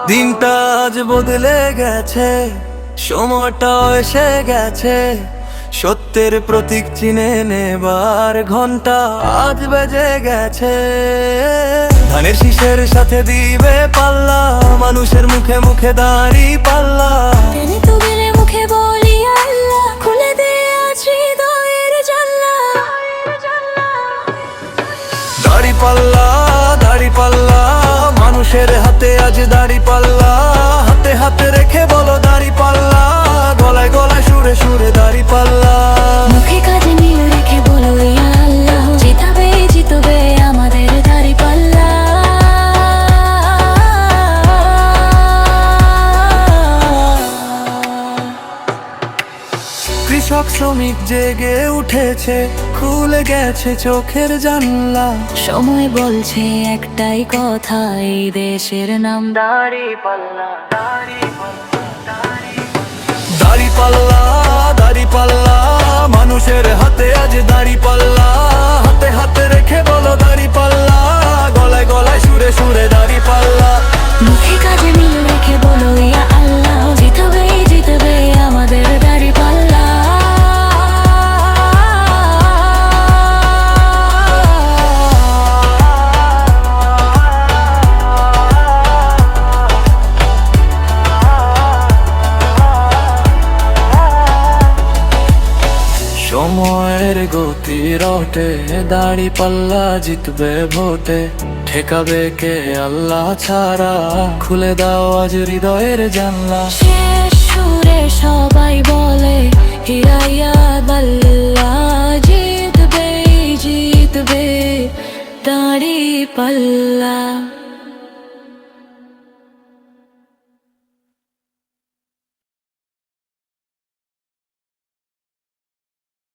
দিনটা আজ বদলে গেছে, সময়টা এসে গেছে, সত্যের প্রতীক চিনে নেবার ঘন্টা আজ বেজে গেছে। ধানের শীষের সাথে দিবে পাল্লা, মানুষের মুখে মুখে দাড়ি পাল্লা। টেনে তুলে মুখে বলি আল্লাহ, খুলে দে আজ হৃদয়ের জানলা। দাড়ি পাল্লা, দাড়ি পাল্লা, মানুষের হাতে আজ দাড়ি পাল্লা। হাতে হাতে রেখে বলো দাড়ি পাল্লা, গলায় গলায় সুরে সুরে দাড়ি পাল্লা। মুখে কাজে মিল রেখে বলো ইয়া আল্লাহ, জিতাবে জিতবে আমাদের দাঁড়িপাল্লা। কৃষক শ্রমিক জেগে উঠেছে, খুলে গেছে চোখের জানলা। সময় বলছে একটাই কথা, এই দেশের নাম দাঁড়িপাল্লা। দাড়ি পাল্লা, দাড়ি পাল্লা, মানুষের হাতে আজ দাড়ি পাল্লা। হাতে হাতে রেখে বলো দাড়ি পাল্লা, গলায় গলায় সুরে সুরে দাড়ি পাল্লা। মুখে কাজে মিল রেখে বলো ইয়া আল্লাহ, জিতবে জিতবে আমাদের দাঁড়িপাল্লা। সময়ের গতি রটে, দাড়ি পাল্লা জিতবে ভোটে। ঠেকাবে কে আল্লাহ ছাড়া, খুলে দাও আজ হৃদয়ের জানলা। শেষ সুরে সবাই বলে ইয়া ইয়া আল্লাহ, জিতবে জিতবে দাঁড়িপাল্লা।